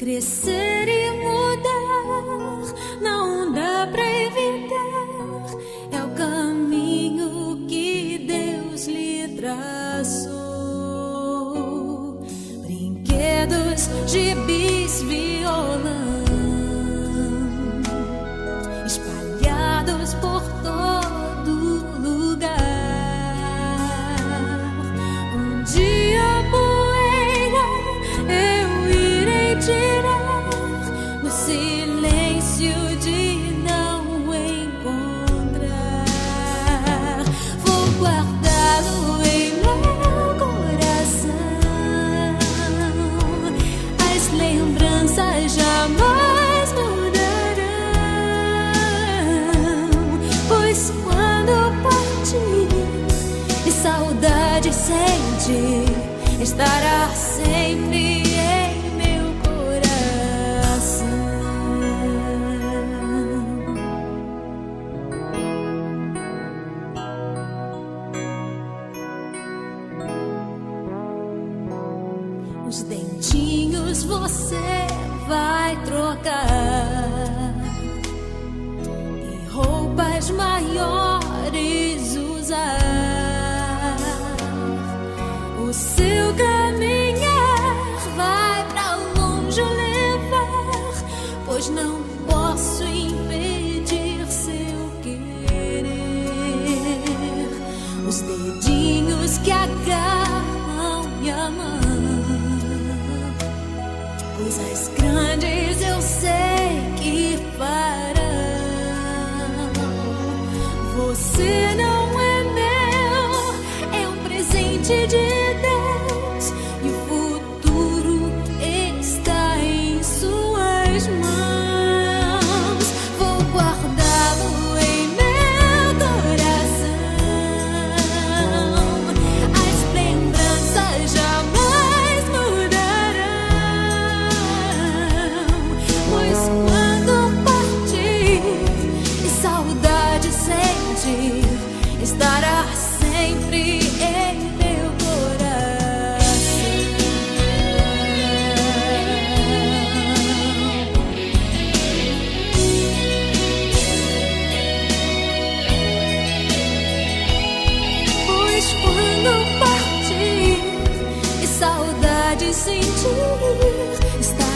Crescer e mudar não dá pra evitar, é o caminho que Deus lhe traçou. Brinquedos, gibis, violão espalhados por todo lugar. Um dia a poeira eu irei tirar no silêncio de não encontrar. Vou guardá-lo em meu coração. As lembranças jamais mudarão, pois quando partir e saudade sentir, estará sempre em meu coração. Os dentinhos você vai trocar e roupas maiores usar. O seu caminhar vai pra longe levar, pois não posso impedir seu querer. Os dedinhos que agarram minha mão, coisas grandes eu sei que farão. Você não é meu, é um presente de Deus, e o futuro está em suas mãos. Vou guardá-lo em meu coração. As lembranças jamais mudarão, pois quando partir e saudade sentir, estará sempre em meu coração. Pois quando partir e saudade sentir, estará